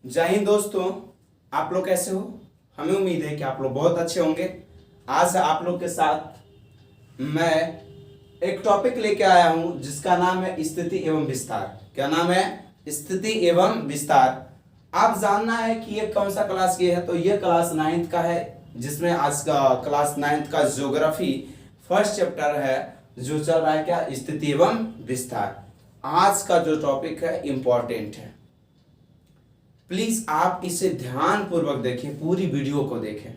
जय हिंद दोस्तों। आप लोग कैसे हो? हमें उम्मीद है कि आप लोग बहुत अच्छे होंगे। आज आप लोग के साथ मैं एक टॉपिक लेके आया हूं जिसका नाम है स्थिति एवं विस्तार। क्या नाम है? स्थिति एवं विस्तार। आप जानना है कि ये कौन सा क्लास की है, तो ये क्लास 9th का है, जिसमें आज का क्लास 9th का ज्योग्राफी फर्स्ट चैप्टर है जो चल रहा है क्या, स्थिति एवं विस्तार। आज का जो टॉपिक है इंपॉर्टेंट है, प्लीज आप इसे ध्यान पूर्वक देखें, पूरी वीडियो को देखें,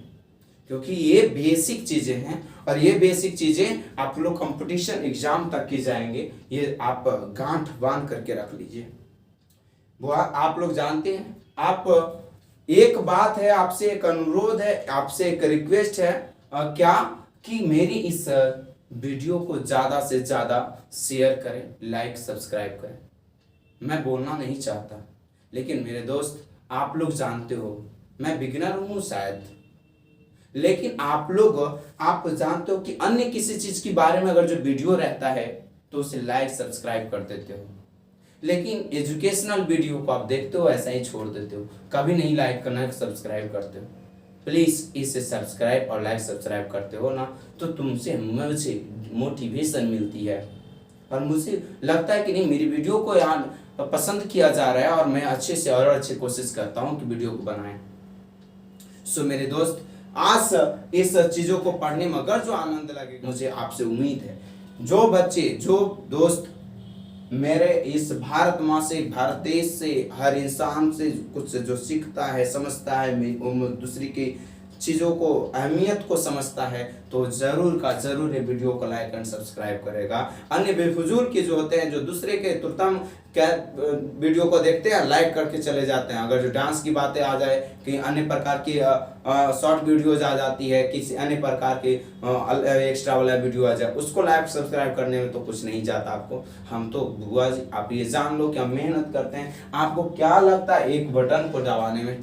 क्योंकि ये बेसिक चीजें हैं और ये बेसिक चीजें आप लोग कंपटीशन एग्जाम तक की जाएंगे। ये आप गांठ बांध करके रख लीजिए। वो आप लोग जानते हैं। आप एक बात है, आपसे एक अनुरोध है, आपसे एक रिक्वेस्ट है, क्या कि मेरी इस वीडियो को ज्यादा से ज्यादा शेयर करें, लाइक सब्सक्राइब करें। मैं बोलना नहीं चाहता, लेकिन मेरे दोस्त आप लोग जानते हो मैं बिगिनर हूं शायद, लेकिन आप जानते हो कि अन्य किसी चीज के बारे में अगर जो वीडियो रहता है तो उसे लाइक सब्सक्राइब कर देते हो, लेकिन एजुकेशनल वीडियो को आप देखते हो ऐसा ही छोड़ देते हो, कभी नहीं लाइक करना सब्सक्राइब करते हो। प्लीज इसे सब्सक्राइब और लाइक सब्सक्राइब करते हो ना, तो तुमसे मुझे मोटिवेशन मिलती है और मुझे लगता है कि नहीं, मेरी वीडियो को यहाँ पसंद किया जा रहा है और मैं अच्छे से और अच्छे कोशिश करता हूं कि वीडियो को बनाएं। सो मेरे दोस्त, आज इस चीजों को पढ़ने में अगर जो आनंद लगेगा, मुझे आपसे उम्मीद है जो बच्चे, जो दोस्त मेरे इस भारत माँ से, भारत देश से, हर इंसान से कुछ जो सीखता है, समझता है, दूसरी की चीज़ों को, अहमियत को समझता है, तो जरूर का जरूर ये वीडियो को लाइक एंड सब्सक्राइब करेगा। अन्य बेफजूल के जो होते हैं, जो दूसरे के तुरंत क्या वीडियो को देखते हैं, लाइक करके चले जाते हैं। अगर जो डांस की बातें आ जाए, कि अन्य प्रकार की शॉर्ट वीडियोज आ जाती है, किसी अन्य प्रकार की एक्स्ट्रा वाला वीडियो आ जाए, उसको लाइक सब्सक्राइब करने में तो कुछ नहीं जाता आपको। हम तो बुआ जी, आप ये जान लो कि हम मेहनत करते हैं। आपको क्या लगता है एक बटन को दबाने में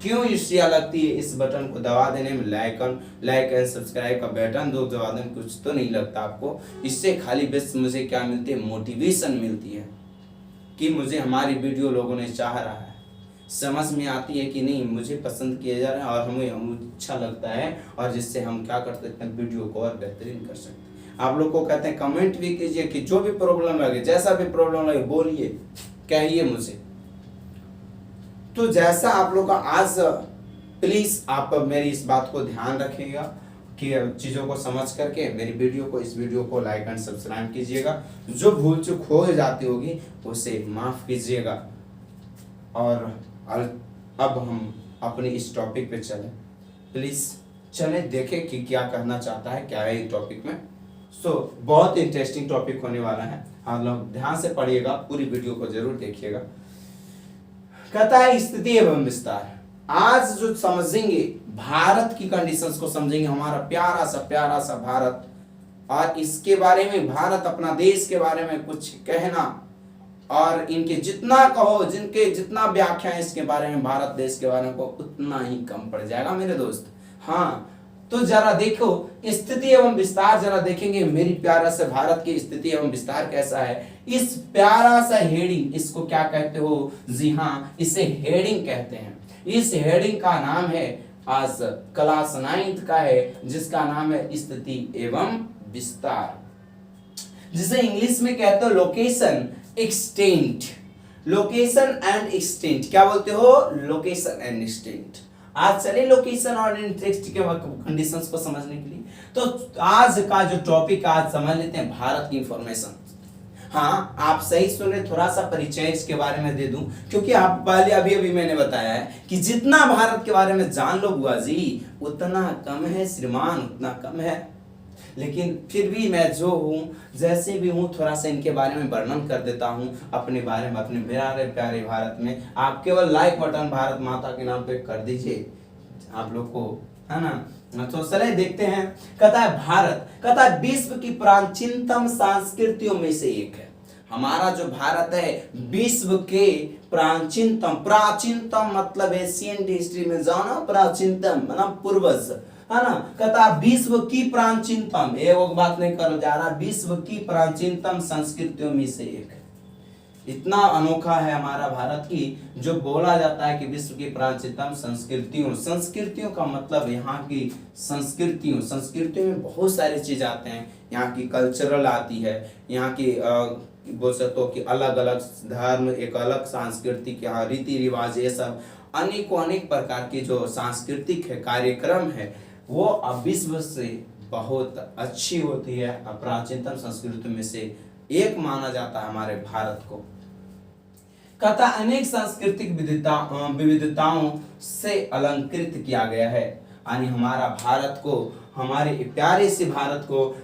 क्यों ईर्ष्या लगती है? इस बटन को दबा देने में, लाइक एंड सब्सक्राइब का बटन दो दबा देने में कुछ तो नहीं लगता आपको। इससे खाली बस मुझे क्या मिलती है? मोटिवेशन मिलती है कि मुझे हमारी वीडियो लोगों ने चाह रहा है, समझ में आती है कि नहीं मुझे पसंद किया जा रहा है और हमें अच्छा लगता है, और जिससे हम क्या कर सकते हैं, वीडियो को और बेहतरीन कर सकते हैं। आप लोग को कहते हैं कमेंट भी कीजिए कि जो भी प्रॉब्लम लगे, जैसा भी प्रॉब्लम लगे बोलिए, कहिए मुझे। तो जैसा आप लोग का आज, प्लीज आप मेरी इस बात को ध्यान रखिएगा कि चीज़ों को समझ करके मेरी वीडियो को, इस वीडियो को लाइक एंड सब्सक्राइब कीजिएगा। जो भूल चूक हो जाती होगी उसे माफ़ कीजिएगा। और अब हम अपने इस टॉपिक पे चलें। प्लीज़ चले देखें कि क्या कहना चाहता है, क्या है इस टॉपिक में। बहुत इंटरेस्टिंग टॉपिक होने वाला है। आप लोग ध्यान से पढ़िएगा, पूरी वीडियो को जरूर देखिएगा। कहता है स्थिति एवं विस्तार। आज जो समझेंगे भारत की कंडीशंस को समझेंगे, हमारा प्यारा सा भारत, और इसके बारे में, भारत अपना देश के बारे में कुछ कहना, और इनके जितना कहो, जिनके जितना व्याख्या है इसके बारे में, भारत देश के बारे में को उतना ही कम पड़ जाएगा मेरे दोस्त। हाँ, तो जरा देखो स्थिति एवं विस्तार, जरा देखेंगे मेरी प्यारा से भारत की स्थिति एवं विस्तार कैसा है। इस प्यारा सा हेडिंग, इसको क्या कहते हो? जी हाँ, इसे हेडिंग कहते हैं। इस हेडिंग का नाम है, आज क्लास 9th का है, जिसका नाम है स्थिति एवं विस्तार, जिसे इंग्लिश में कहते हो location extent. Location and extent, क्या बोलते हो? Location and extent. आज चले लोकेशन और इंटरेस्ट के कंडीशंस को समझने के लिए। तो आज का जो टॉपिक आज समझ लेते हैं, भारत की इंफॉर्मेशन। हाँ, आप सही सुन रहे, थोड़ा सा परिचय इसके बारे में दे दूं, क्योंकि आप पहले अभी मैंने बताया है कि जितना भारत के बारे में जान लो बुआ जी, उतना कम है श्रीमान, उतना कम है। लेकिन फिर भी मैं जो हूँ, जैसे भी हूँ, थोड़ा सा इनके बारे में वर्णन कर देता हूँ अपने बारे में, अपने प्यारे प्यारे भारत में। आप केवल लाइक बटन भारत माता के नाम पे कर दीजिए, आप लोग को, है ना। तो चलिए देखते हैं। कहता है भारत, कहता है विश्व की प्राचीनतम संस्कृतियों में से एक है। हमारा जो भारत है विश्व के प्राचीनतम मतलब एशियंट हिस्ट्री में जाना, प्राचीनतम मतलब पूर्वज, है ना। कहता विश्व की प्राचीनतम, एक बात नहीं कर जा रहा, विश्व की प्राचीनतम संस्कृतियों में से एक है। इतना अनोखा है हमारा भारत की, जो बोला जाता है कि विश्व की प्राचीनतम संस्कृतियों का मतलब यहाँ की संस्कृतियों में बहुत सारी चीज आते हैं। यहाँ की कल्चरल आती है, यहाँ की बोल सकते हो कि अलग अलग धर्म, एक अलग सांस्कृतिक यहाँ रीति रिवाज, ये सब अनेक प्रकार की जो सांस्कृतिक है कार्यक्रम है वो अब विश्व से बहुत अच्छी होती है। प्राचीनतम संस्कृति में से एक माना जाता है हमारे भारत को। कहता अनेक सांस्कृतिक विविधताओं से अलंकृत किया गया है। यानी हमारा भारत को, हमारे प्यारे से भारत को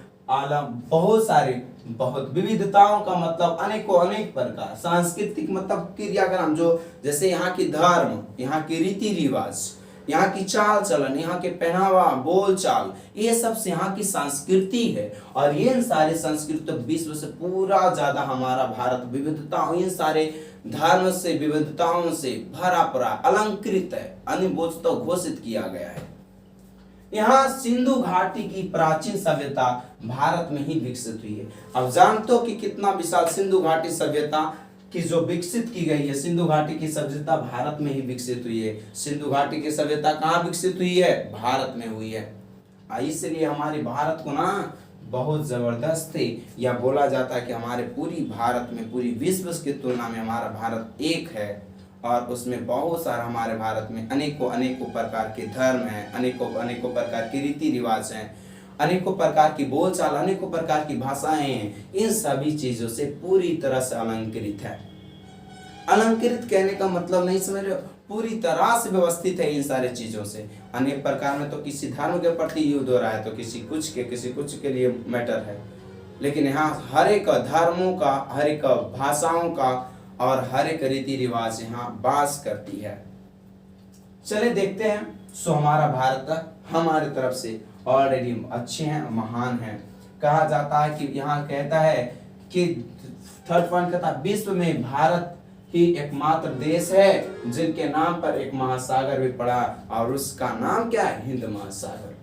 बहुत विविधताओं का मतलब अनेक प्रकार, सांस्कृतिक मतलब क्रियाक्रम, जो जैसे यहाँ की धर्म, यहाँ के रीति रिवाज, यहाँ की चाल चलन, यहाँ के पहनावा, बोल चाल, ये सब से यहाँ की संस्कृति है। और ये सारे संस्कृति विश्व से पूरा ज्यादा हमारा भारत विविधताओं, इन सारे धर्म से विविधताओं से भरा पड़ा अलंकृत है, अनिबोधित घोषित किया गया है। यहाँ सिंधु घाटी की प्राचीन सभ्यता भारत में ही विकसित हुई है। अब जानते हो कि कितना विशाल सिंधु घाटी सभ्यता की जो विकसित की गई है, सिंधु घाटी की सभ्यता भारत में ही विकसित हुई है। सिंधु घाटी की सभ्यता कहाँ विकसित हुई है? भारत में हुई है। इसलिए हमारे भारत को ना बहुत जबरदस्त है, या बोला जाता है कि हमारे पूरी भारत में, पूरी विश्व की तुलना में हमारा भारत एक है, और उसमें बहुत सारा हमारे भारत में अनेकों प्रकार के धर्म हैं, अनेकों प्रकार के रीति रिवाज हैं, अनेकों प्रकार की बोलचाल, अनेकों प्रकार की भाषाएं हैं। इन सभी चीजों से पूरी तरह से अलंकृत है। अलंकृत कहने का मतलब नहीं समझ रहे हो, पूरी तरह से व्यवस्थित है इन सारे चीजों से। अनेक प्रकार में तो किसी धर्म के प्रति युद्ध हो रहा है, तो किसी कुछ के लिए मैटर है, लेकिन यहाँ हर एक धर्मों का, हर एक भाषाओं का और हर एक रीति रिवाज यहाँ वास करती है। चले देखते हैं। सो हमारा भारत हमारे तरफ से ऑलरेडी अच्छे हैं, महान हैं। कहा जाता है कि यहाँ कहता है कि थर्ड पॉइंट कहता है, विश्व में भारत ही एकमात्र देश है जिनके नाम पर एक महासागर भी पड़ा, और उसका नाम क्या है? हिंद महासागर।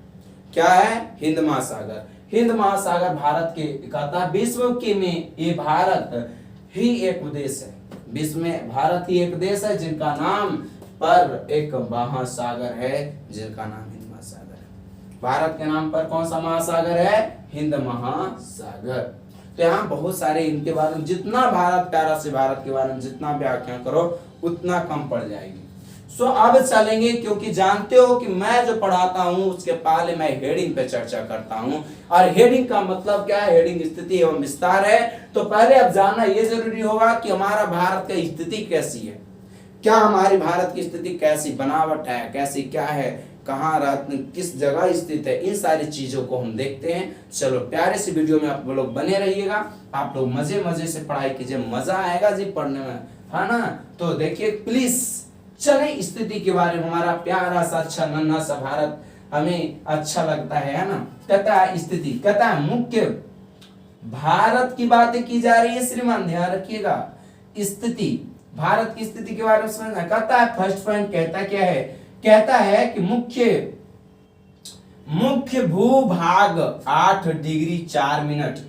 क्या है? हिंद महासागर। हिंद महासागर भारत के, कहता विश्व के में ये भारत ही एक देश है, विश्व में भारत ही एक देश है जिनका नाम पर एक महासागर है, जिनका नाम हिंद महासागर है। भारत के नाम पर कौन सा महासागर है? हिंद महासागर। तो यहाँ बहुत सारे इनके बारे में, जितना भारत प्यारा से भारत के बारे में जितना व्याख्या करो उतना कम पड़ जाएगी। सो अब चलेंगे, क्योंकि जानते हो कि मैं जो पढ़ाता हूँ उसके पहले मैं हेडिंग पे चर्चा करता हूँ, और हेडिंग का मतलब क्या है? हेडिंग स्थिति एवं विस्तार है। तो पहले अब जानना ये जरूरी होगा कि हमारा भारत की स्थिति कैसी है, क्या हमारी भारत की स्थिति कैसी, बनावट है कैसी, क्या है, कहाँ किस जगह स्थित है, इन सारी चीजों को हम देखते हैं। चलो प्यारे से वीडियो में आप लोग बने रहिएगा, आप लोग मजे से पढ़ाई कीजिए, मजा आएगा जी पढ़ने में, है ना। तो देखिए प्लीज, चले स्थिति के बारे में। हमारा प्यारा सा अच्छा नन्हा सा भारत हमें अच्छा लगता है ना। कहता है स्थिति, कहता है मुख्य भारत की बातें की जा रही है श्रीमान, ध्यान रखिएगा। स्थिति, भारत की स्थिति के बारे में समझना। कहता है फर्स्ट पॉइंट, कहता क्या है? कहता है कि मुख्य भूभाग 8 डिग्री 4 मिनट,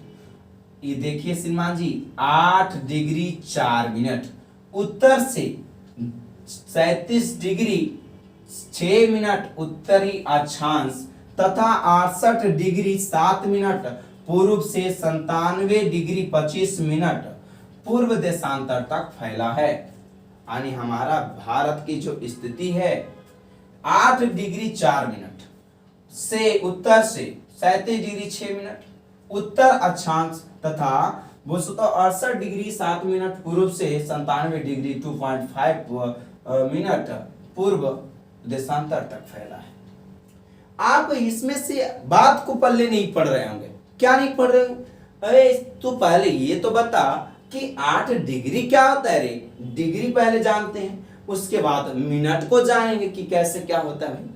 ये देखिए श्रीमान जी, 8 डिग्री 4 मिनट उत्तर से 37 डिग्री 6 मिनट उत्तरी अक्षांश तथा 68 डिग्री 7 मिनट पूर्व से 97 डिग्री 25 मिनट पूर्व देशांतर तक फैला है। यानी हमारा भारत की जो स्थिति है 8 डिग्री 4 मिनट से उत्तर से 37 डिग्री 6 मिनट उत्तर अक्षांश तथा 268 डिग्री 7 मिनट पूर्व से 97 डिग्री 2.5 मिनट पूर्व देशांतर तक फैला है। आप इसमें से बात को पल्ले नहीं पढ़ रहे होंगे। क्या नहीं पढ़ रहे? अरे तू पहले ये तो बता कि 8 डिग्री क्या होता है रे। डिग्री पहले जानते हैं, उसके बाद मिनट को जानेंगे कि कैसे क्या होता है भाई।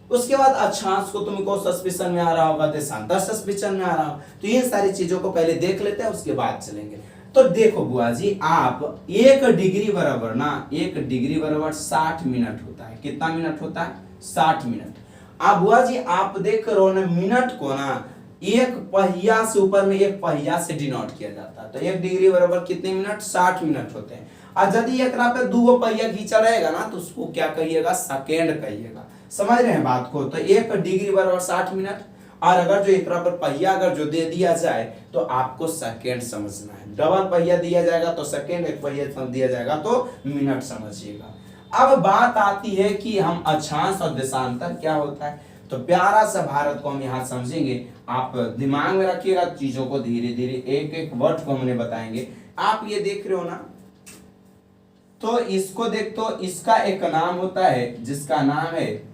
उसके बाद अक्षांश को तुमको सस्पेंशन में आ रहा होगा, देशांतर सस्पेंशन में आ रहा होगा। तो ये सारी चीजों को पहले देख लेते हैं, उसके बाद चलेंगे। तो देखो बुआ जी, आप 1 डिग्री बराबर ना, 1 डिग्री बराबर 60 मिनट होता है। कितना मिनट होता है? 60 मिनट। अब बुआ जी आप देख रहे हो ना मिनट को ना, 1 पहिया से ऊपर में एक पहिया से डिनोट किया जाता है। तो 1 डिग्री बराबर कितने मिनट, 60 मिनट होते हैं। और यदि एकरा पे 2 पहिया खींचा रहेगा ना तो उसको क्या कहिएगा, सेकेंड कहिएगा। समझ रहे हैं बात को। तो 1 डिग्री बराबर 60 मिनट, और अगर जो एकरा पर पहिया अगर जो दे दिया जाए तो आपको सेकेंड समझना है। डबल पहिया दिया जाएगा तो सेकेंड, एक पहिया दिया जाएगा तो मिनट समझिएगा। अब बात आती है कि हम अक्षांश और देशांतर क्या होता है। तो प्यारा सा भारत को हम यहाँ समझेंगे। आप दिमाग में रखिएगा चीजों को, धीरे धीरे एक एक वर्ड को हमने बताएंगे। आप ये देख रहे हो ना, तो इसको देख, तो इसका एक नाम होता है जिसका नाम है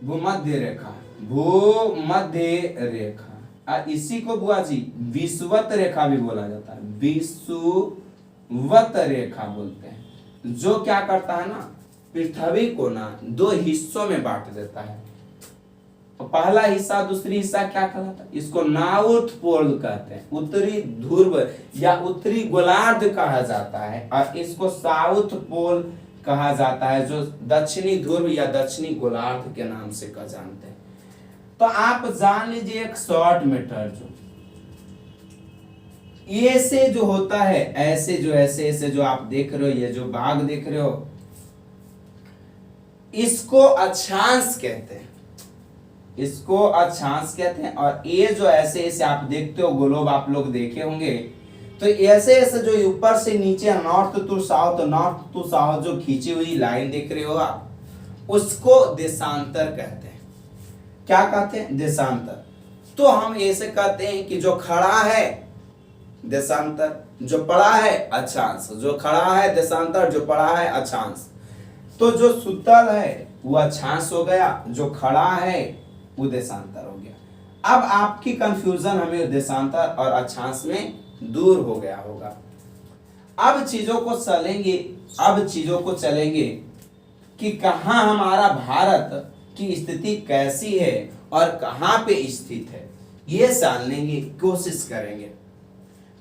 भूमध्य रेखा, भूमध्य रेखा। और इसी को बुआ जी विषुवत रेखा भी बोला जाता है, विषुवत रेखा बोलते हैं। जो क्या करता है ना, पृथ्वी को ना 2 हिस्सों में बांट देता है। पहला हिस्सा दूसरी हिस्सा क्या कहलाता है, इसको नॉर्थ पोल कहते हैं, उत्तरी ध्रुव या उत्तरी गोलार्ध कहा जाता है। और इसको साउथ पोल कहा जाता है, जो दक्षिणी ध्रुव या दक्षिणी गोलार्ध के नाम से कहा जानते हैं। तो आप जान लीजिए एक शॉर्ट मीटर जो ऐसे जो होता है, ऐसे जो ऐसे जो आप देख रहे हो, ये जो भाग देख रहे हो, इसको अक्षांश कहते हैं, इसको अक्षांश कहते हैं। और ये जो ऐसे ऐसे आप देखते हो ग्लोब, आप लोग देखे होंगे, तो ऐसे ऐसे जो ऊपर से नीचे north to south, north to south जो खींची हुई लाइन देख रहे हो आप, उसको देशांतर कहते हैं। क्या कहते हैं, देशांतर। तो हम ऐसे कहते हैं कि जो खड़ा है देशांतर, जो पड़ा है अक्षांश, जो खड़ा है देशांतर, जो पड़ा है अक्षांश। तो जो सुतल है वो अक्षांश हो गया, जो खड़ा है वो देशांतर हो गया। अब आपकी कंफ्यूजन हमें देशांतर और अक्षांश में दूर हो गया होगा। अब चीजों को चलेंगे, अब चीजों को चलेंगे कि कहां हमारा भारत की स्थिति कैसी है और कहां पे स्थित है, ये जानने की कोशिश करेंगे।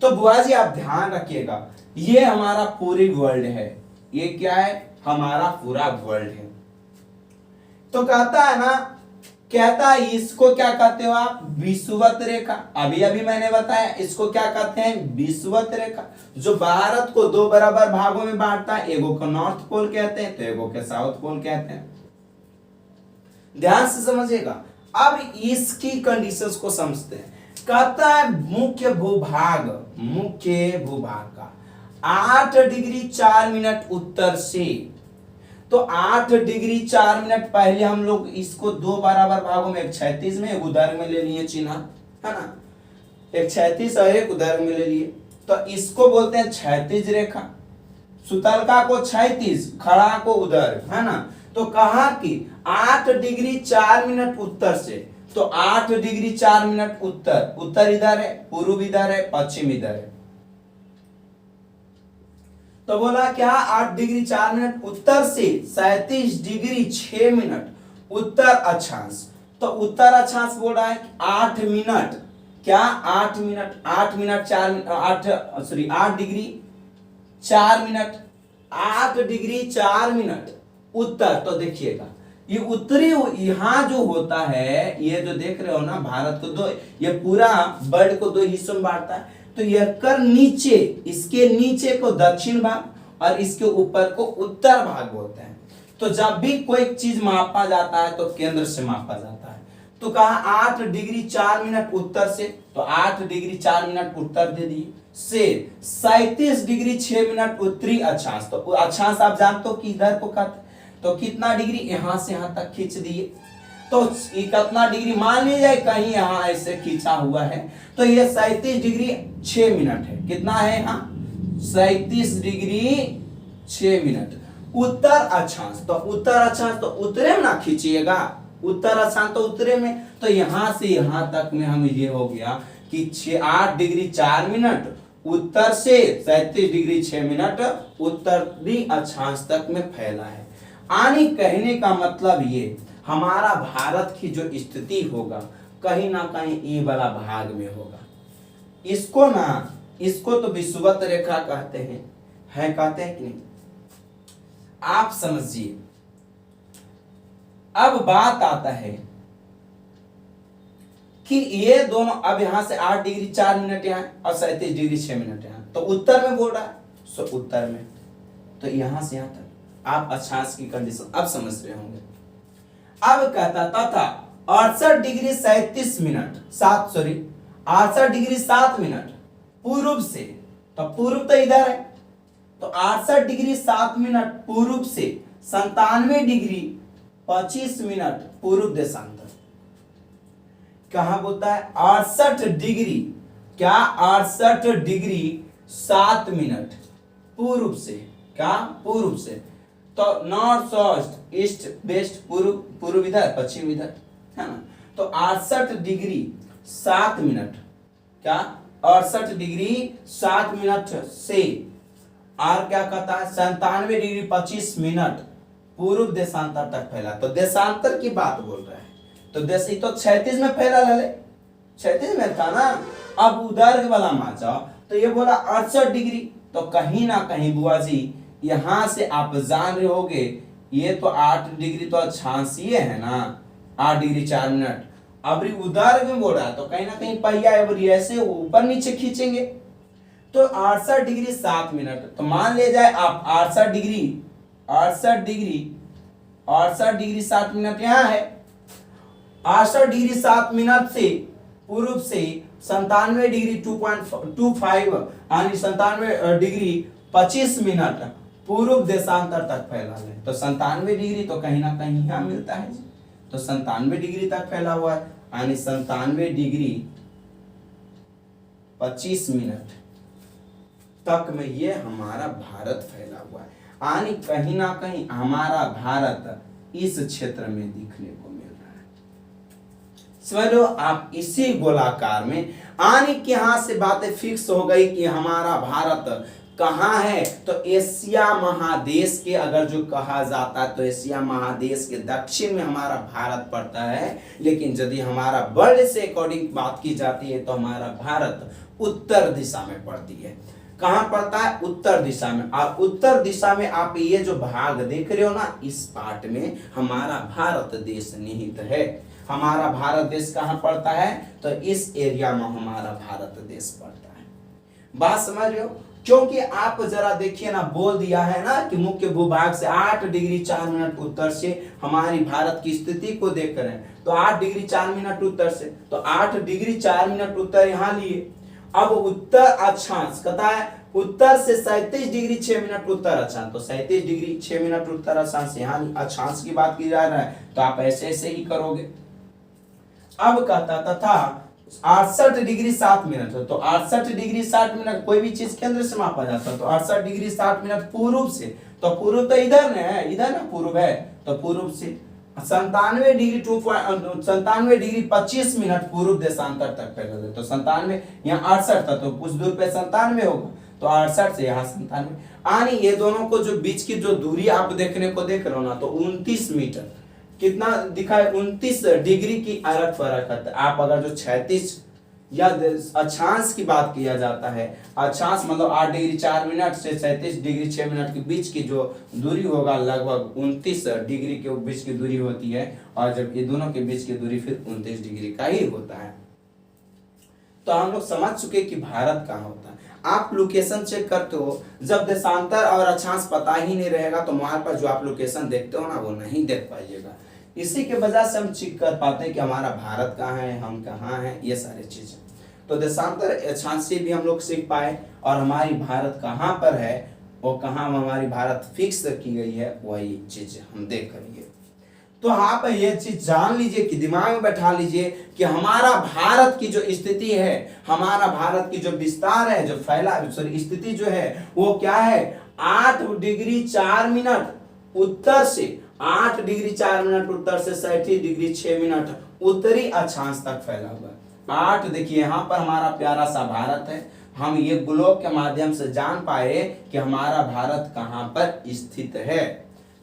तो बुआ जी आप ध्यान रखिएगा, ये हमारा पूरी वर्ल्ड है। ये क्या है, हमारा पूरा वर्ल्ड है। तो कहता है ना, कहता है इसको क्या कहते हो आप, विषुवत रेखा। अभी अभी मैंने बताया इसको क्या कहते हैं, विषुवत रेखा, जो भारत को 2 बराबर भागों में बांटता है। एगो को नॉर्थ पोल कहते हैं तो एगो के साउथ पोल कहते हैं। ध्यान से समझिएगा। अब इसकी कंडीशंस को समझते हैं। कहता है मुख्य भूभाग, मुख्य भूभाग का 8 डिग्री 4 मिनट उत्तर से। तो 8 डिग्री 4 मिनट, पहले हम लोग इसको 2 बराबर भागों में, एक क्षैतिज में एक ऊर्ध्व में ले लिए चिन्ह, है ना, एक क्षैतिज और एक ऊर्ध्व में ले लिए। तो इसको बोलते हैं क्षैतिज रेखा। सुतलका को क्षैतिज, खड़ा को ऊर्ध्व, है ना। तो कहा कि 8 डिग्री 4 मिनट उत्तर से, तो 8 डिग्री 4 मिनट उत्तर, उत्तर इधर है, पूर्व इधर है, पश्चिम इधर है। तो बोला क्या, 8 डिग्री 4 मिनट उत्तर से 37 डिग्री 6 मिनट उत्तर अक्षांश। तो उत्तर अक्षांश बोल रहा है 8 मिनट, क्या 8 minute, 8 minute 4 8 sorry 8 degree 4 minute, 8 degree 4 minute उत्तर। तो देखिएगा ये उत्तरी, यहां जो होता है, ये जो देख रहे हो ना, भारत को 2, ये पूरा वर्ल्ड को 2 हिस्सों में बांटता है। तो यह कर नीचे, इसके नीचे को दक्षिण भाग और इसके ऊपर को उत्तर भाग बोलते हैं। तो जब भी कोई चीज मापा जाता है तो केंद्र से मापा जाता है। तो कहा 8 डिग्री 4 मिनट उत्तर से, तो 8 डिग्री 4 मिनट उत्तर दे दिए से 37 डिग्री 6 मिनट उत्तरी अक्षांश। तो अक्षांश आप जानते हो कि इधर को कहते, तो कितना डिग्री, यहां से यहां तक खींच दिए। तो कितना डिग्री, मान लीजिए कहीं यहां ऐसे खींचा हुआ है, तो ये 37 डिग्री 6 मिनट है। कितना है यहाँ, 37 डिग्री 6 मिनट उत्तर अक्षांश। तो उत्तर अक्षांश तो उत्तरे में ना खींचिएगा, उत्तर अक्षांश तो उत्तरे में। तो यहां से यहां तक में हम, ये हो गया कि 8 डिग्री 4 मिनट उत्तर से 37 डिग्री 6 मिनट उत्तरी अक्षांश तक में फैला है। आने कहने का मतलब ये, हमारा भारत की जो स्थिति होगा कहीं ना कहीं ये वाला भाग में होगा। इसको ना, इसको तो विषुवत रेखा कहते हैं कहते हैं कि नहीं, आप समझिए। अब बात आता है कि ये दोनों, अब यहां से 8 डिग्री 4 मिनट यहाँ और 37 डिग्री 6 मिनट यहाँ, तो उत्तर में बोल रहा है, सो उत्तर में, तो यहां से यहां तक आप अक्षांश की कंडीशन अब समझ रहे होंगे। अब कहता तथा 68 डिग्री 37 मिनट 68 डिग्री 7 मिनट पूर्व से, तो पूर्व तो इधर है, तो 68 डिग्री 7 मिनट पूर्व से 97 डिग्री 25 मिनट पूर्व देशांतर। कहां बोलता है 68 डिग्री, क्या 68 डिग्री 7 मिनट पूर्व से, क्या पूर्व से, तो नॉर्थ साउथ ईस्ट वेस्ट, पूर्व पूर्व इधर पश्चिम इधर है ना, तो 68 डिग्री 7 मिनट, क्या 68 डिग्री 7 मिनट से, और क्या कहता है 97 डिग्री 25 मिनट पूर्व देशांतर तक फैला। तो देशांतर की बात बोल रहा है, तो देश तो 36 में फैला, लले 36 में था ना, अब उधर वाला माचा, तो ये बोला 68 डिग्री, तो कहीं ना कहीं बुआ जी यहां से आप जान रहे होगे, ये तो 8 डिग्री तो अक्षांशीय है ना, 8 डिग्री 4 मिनट, अब उधर में बोल रहा है, तो कहीं ना कहीं पहिया ऐसे ऊपर नीचे खींचेंगे, तो 68 डिग्री 7 मिनट, तो मान ले जाए आप 68 डिग्री 7 मिनट यहाँ है, 68 डिग्री 7 मिनट से पूर्व से 97 डिग्री 2.25 यानी 97 डिग्री 25 मिनट पूर्व देशांतर तक फैला है, तो 97 डिग्री तो कहीं ना कहीं यहाँ मिलता है, तो 97 डिग्री तक फैला हुआ है, यानी 97 डिग्री 25 मिनट तक में ये हमारा भारत फैला हुआ है, यानी कहीं ना कहीं हमारा भारत इस क्षेत्र में दिखने को मिल रहा है। समझो आप इसी गोलाकार में, यानी कि यहां से बातें फिक्स हो गई कि हमारा भारत कहाँ है, तो एशिया महादेश के अगर जो कहा जाता है तो एशिया महादेश के दक्षिण में हमारा भारत पड़ता है, लेकिन यदि हमारा वर्ल्ड से अकॉर्डिंग बात की जाती है तो हमारा भारत उत्तर दिशा में पड़ती है। कहां पड़ता है? उत्तर दिशा में। और उत्तर दिशा में आप ये जो भाग देख रहे हो ना, इस पार्ट में हमारा भारत देश निहित है। हमारा भारत देश कहां पड़ता है? तो इस एरिया में हमारा भारत देश पड़ता है। बात समझ रहे हो? क्योंकि आप जरा देखिए ना, बोल दिया है ना कि मुख्य भूभाग से 8 डिग्री 4 मिनट उत्तर से हमारी भारत की स्थिति को देख रहे हैं, तो 8 डिग्री 4 मिनट उत्तर से, तो 8 डिग्री 4 मिनट उत्तर यहाँ लिए। अब उत्तर अक्षांश कहता है उत्तर से 37 डिग्री 6 मिनट उत्तर अक्षांश, तो 37 डिग्री 6 मिनट उत्तर अक्षांश, यहाँ अक्षांश की बात की जा रहा है, तो आप ऐसे ऐसे ही करोगे। अब कहता तथा 68 डिग्री 7 मिनट, तो 68 डिग्री 60 मिनट कोई भी चीज केंद्र से मापा जाता है, तो 68 डिग्री 60 मिनट पूर्व से, तो पूर्व तो इधर न है, इधर ना पूर्व है, तो पूर्व से 97 डिग्री 25 मिनट पूर्व देशांतर तक फैला है, तो 97 यहाँ 68 था, तो कुछ दूर पे 97 होगा, तो 68 से यहाँ 97, यानी ये दोनों को जो बीच की जो दूरी आप देखने को देख रहे हो ना, तो 29 मीटर कितना दिखा है, 29 डिग्री की अलग फर्क है। आप अगर जो 36 या अक्षांश की बात किया जाता है, अक्षांश मतलब 8 डिग्री 4 मिनट से 37 डिग्री 6 मिनट के बीच की जो दूरी होगा, लगभग 29 डिग्री के बीच की दूरी होती है, और जब ये दोनों के बीच की दूरी फिर 29 डिग्री का ही होता है। तो हम लोग समझ चुके कि भारत कहाँ होता है। आप लोकेशन चेक करते हो, जब देशांतर और अक्षांश पता ही नहीं रहेगा तो मोबाइल पर जो आप लोकेशन देखते हो ना, वो नहीं देख पाइएगा। इसी के वजह से हम चेक कर पाते हैं कि हमारा भारत कहाँ है, हम कहाँ हैं, ये सारी चीजें। तो देशांतर अक्षांश से भी हम लोग सीख पाए, और हमारी भारत कहाँ पर है, वो कहाँ हमारी भारत फिक्स की गई है, वही चीज हम देख करेंगे। तो आप ये चीज जान लीजिए कि दिमाग में बैठा लीजिए कि हमारा भारत की जो स्थिति है, हमारा भारत की जो विस्तार है, जो फैला स्थिति जो है, वो क्या है, 8 डिग्री 4 मिनट उत्तर से, 8 डिग्री 4 मिनट उत्तर से 37 डिग्री 6 मिनट उत्तरी अक्षांश तक फैला हुआ है। 8 देखिए यहाँ पर हमारा प्यारा सा भारत है। हम ये ग्लोब के माध्यम से जान पाए कि हमारा भारत कहाँ पर स्थित है।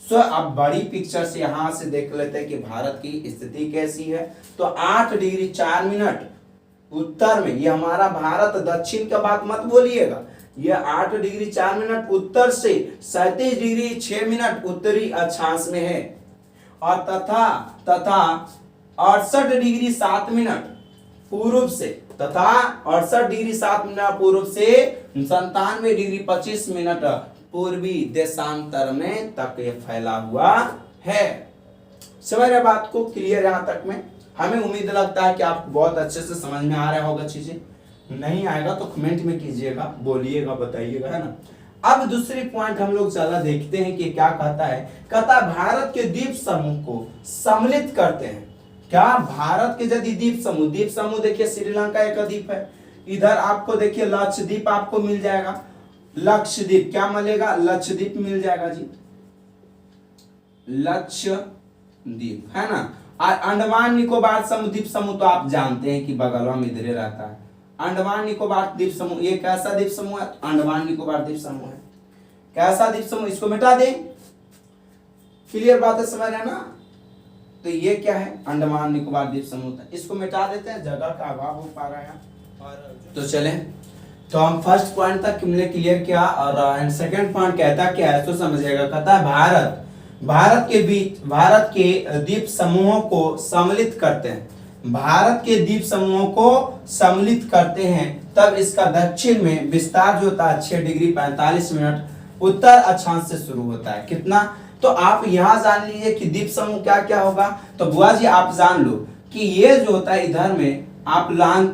अब बड़ी पिक्चर से यहां से देख लेते हैं कि भारत की स्थिति कैसी है। तो 8 डिग्री 4 मिनट उत्तर में ये हमारा भारत, दक्षिण का बात मत बोलिएगा, ये 8 डिग्री 4 मिनट उत्तर से 37 डिग्री 6 मिनट उत्तरी अक्षांश में है, और तथा 68 डिग्री 7 मिनट पूर्व से तथा 68 डिग्री 7 मिनट पूर्व से 97 डिग्री 25 मिनट पूर्वी देशांतर में तक ये फैला हुआ है। समझ रहे बात को? क्लियर यहां तक में? हमें उम्मीद लगता है कि आपको बहुत अच्छे से समझ में आ रहा होगा चीजें। नहीं आएगा तो कमेंट में कीजिएगा, बोलिएगा, बताइएगा, है ना। अब दूसरी पॉइंट हम लोग चला देखते हैं कि क्या कहता है। कहता है भारत के द्वीप समूह को सम्मिलित करते हैं। क्या भारत के यदि द्वीप समूह देखिए श्रीलंका एक द्वीप है, इधर आपको देखिए लक्षद्वीप आपको मिल जाएगा। लक्षद्वीप क्या मिलेगा? लक्षद्वीप मिल जाएगा जी, लक्षद्वीप, है ना। और अंडमान निकोबार द्वीप समूह तो आप जानते हैं कि बगलवा में इधर रहता है। अंडमान निकोबार द्वीप समूह ये कैसा द्वीप समूह है? अंडमान निकोबार द्वीप समूह है। कैसा द्वीप समूह? इसको मिटा दें। क्लियर बात है, समझ रहे ना। तो ये क्या है? अंडमान निकोबार द्वीप समूह था। इसको मिटा देते हैं, जगह का अभाव हो पा रहा है। तो चले, तो हम फर्स्ट पॉइंट तक हमने क्लियर किया और सेकंड पॉइंट कहता क्या है तो समझिएगा। कहता है भारत के द्वीप समूहों को सम्मिलित करते हैं। भारत के द्वीप समूहों को सम्मिलित करते हैं, तब इसका दक्षिण में विस्तार जो होता है 6 डिग्री 45 मिनट उत्तर अक्षांश से शुरू होता है। कितना? तो आप यहां जान लीजिए कि द्वीप समूह क्या क्या होगा। तो बुआ जी आप जान लो कि ये जो होता है इधर में आप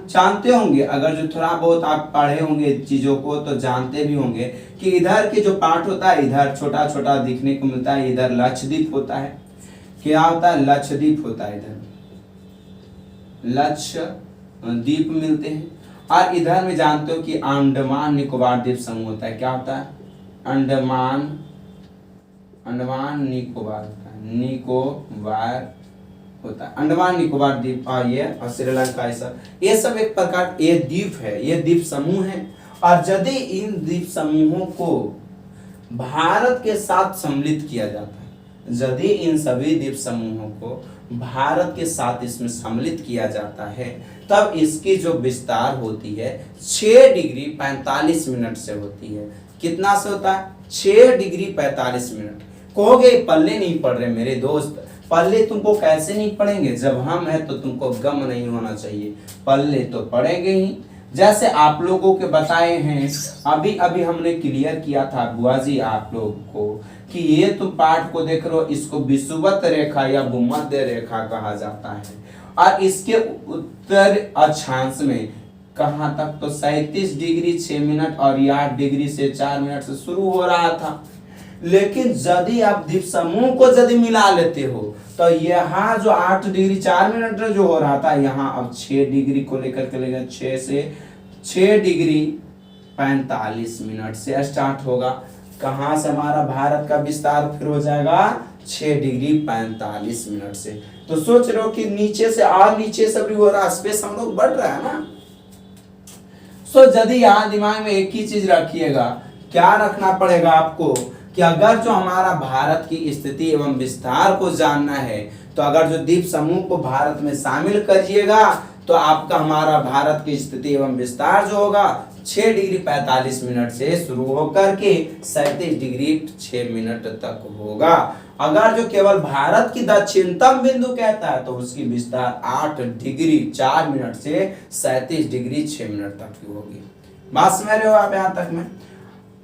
जानते होंगे, अगर जो थोड़ा बहुत आप पढ़े होंगे चीजों को तो जानते भी होंगे कि इधर के जो पार्ट होता है इधर छोटा छोटा दिखने को मिलता है, इधर लक्षद्वीप होता है। क्या होता है? लक्षद्वीप होता है, इधर लक्षद्वीप मिलते हैं। और इधर में जानते हो कि अंडमान निकोबार द्वीप समूह होता है। क्या होता है? अंडमान निकोबार होता है, निकोबार होता है, अंडमान निकोबार द्वीप। ये और श्रीलंका, ये सब एक प्रकार ये द्वीप है, ये द्वीप समूह है। और यदि इन द्वीप समूहों को भारत के साथ सम्मिलित किया जाता है, यदि इन सभी द्वीप समूहों को भारत के साथ इसमें सम्मिलित किया जाता है, तब इसकी जो विस्तार होती है 6 डिग्री 45 मिनट से होती है। कितना से होता है? 6 डिग्री 45 मिनट। कहोगे पल्ले नहीं पड़ रहे मेरे दोस्त, पल्ले तुमको कैसे नहीं पड़ेंगे? जब हम हैं तो तुमको गम नहीं होना चाहिए, पल्ले तो पड़ेंगे ही। जैसे आप लोगों के बताए हैं, अभी अभी हमने क्लियर किया था बुआ जी आप लोगों को कि ये तुम पाठ को देख रहे हो, इसको विषुवत रेखा या भूमध्य रेखा कहा जाता है। और इसके उत्तर अक्षांश में कहां तक? तो 37 डिग्री 6 मिनट और 8 डिग्री से 4 मिनट से शुरू हो रहा था। लेकिन यदि आप द्वीप समूह को यदि मिला लेते हो तो यहाँ जो 8 डिग्री 4 मिनट जो हो रहा था, यहाँ अब 6 डिग्री को लेकर के लेकर 6 से 6 डिग्री 45 मिनट से स्टार्ट होगा। कहां से हमारा भारत का विस्तार फिर हो जाएगा? 6 डिग्री 45 मिनट से। तो सोच रहे हो कि नीचे से और नीचे से भी हो रहा, स्पेस हम लोग बढ़ रहा है ना। सो यदि यहाँ दिमाग में एक ही चीज रखिएगा, क्या रखना पड़ेगा आपको कि अगर जो हमारा भारत की स्थिति एवं विस्तार को जानना है तो अगर जो द्वीप समूह को भारत में शामिल करिएगा तो आपका हमारा भारत की स्थिति एवं विस्तार जो होगा 6 डिग्री 45 मिनट से शुरू होकर के 37 डिग्री 6 मिनट तक होगा। अगर जो केवल भारत की दक्षिणतम बिंदु कहता है तो उसकी विस्तार 8 डिग्री 4 मिनट से 37 डिग्री 6 मिनट तक की होगी। बात समझ रहे हो आप यहाँ तक में?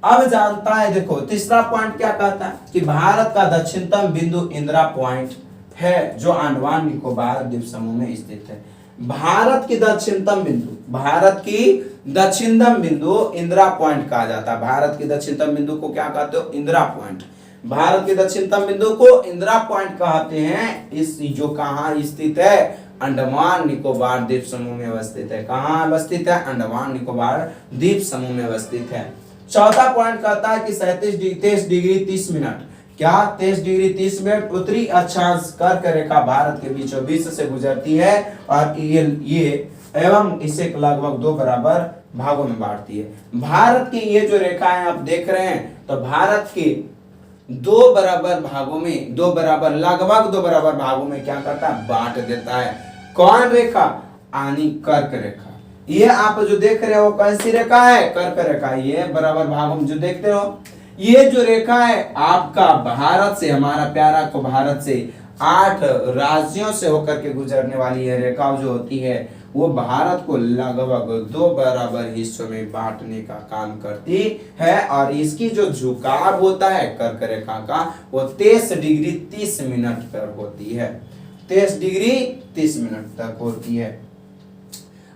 अब जानता है, देखो तीसरा पॉइंट क्या कहता है कि भारत का दक्षिणतम बिंदु इंदिरा पॉइंट है जो अंडमान निकोबार द्वीप समूह में स्थित है। भारत की दक्षिणतम बिंदु इंदिरा पॉइंट कहा जाता है। भारत की दक्षिणतम बिंदु को क्या कहते हो? इंदिरा पॉइंट। भारत के दक्षिणतम बिंदु को इंदिरा पॉइंट कहते हैं। इस जो कहाँ स्थित है? अंडमान निकोबार द्वीप समूह में अवस्थित है। कहाँ अवस्थित है? अंडमान निकोबार द्वीप समूह में अवस्थित है। चौथा पॉइंट कहता है कि 23 डिग्री 30 मिनट, क्या 23 डिग्री 30 मिनट उत्तरी अक्षांश कर्क रेखा भारत के बीचों बीच से गुजरती है और ये एवं इसे लगभग 2 बराबर भागों में बांटती है। भारत की ये जो रेखाएं आप देख रहे हैं तो भारत के 2 बराबर भागों में लगभग 2 बराबर भागों में क्या करता है? बांट देता है। कौन रेखा? आनी कर्क रेखा। ये आप जो देख रहे हो कैसी रेखा है? कर्क रेखा। ये बराबर भागों में जो देखते हो, ये जो रेखा है आपका भारत से, हमारा प्यारा को भारत से 8 राज्यों से होकर के गुजरने वाली ये रेखा जो होती है वो भारत को लगभग 2 बराबर हिस्सों में बांटने का काम करती है और इसकी जो झुकाव होता है कर्क रेखा का वो 23 डिग्री 30 मिनट पर होती है। 23 डिग्री 30 मिनट तक होती है।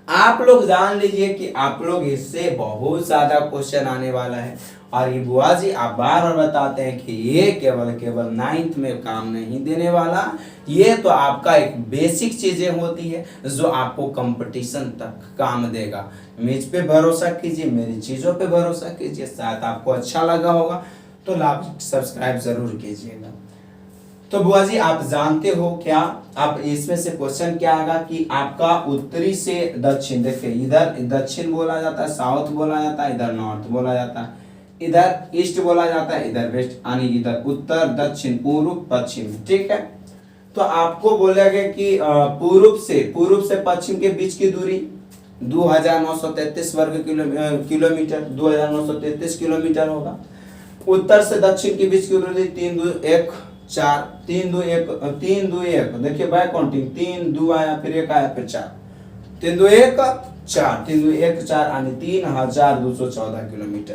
आप लोग जान लीजिए कि आप लोग इससे बहुत ज्यादा क्वेश्चन आने वाला है और ये बुआ जी आप बार बार बताते हैं कि ये केवल 9th में काम नहीं देने वाला, ये तो आपका एक बेसिक चीजें होती है जो आपको कंपटीशन तक काम देगा। मुझ पे भरोसा कीजिए, मेरी चीजों पे भरोसा कीजिए, शायद आपको अच्छा लगा होगा तो लाइक सब्सक्राइब जरूर कीजिएगा। तो बुआ जी आप जानते हो क्या, आप इसमें से क्वेश्चन क्या आएगा कि आपका उत्तरी से दक्षिण, देखिए इधर दक्षिण बोला जाता है, साउथ बोला जाता है, इधर नॉर्थ बोला जाता है, इधर ईस्ट बोला जाता है, इधर वेस्ट, यानी इधर उत्तर दक्षिण पूर्व पश्चिम, ठीक है। तो आपको बोलेगा कि पूर्व से पश्चिम के बीच की दूरी 2933 वर्ग किलोमीटर 2933 किलोमीटर होगा। उत्तर से दक्षिण के बीच की दूरी 3 2 1 4 3 2 1 देखिए बाय काउंटिंग 3 2 आया फिर 1 आया फिर 4 3 2 1 4 3 2 1 4 यानी 3214 किलोमीटर।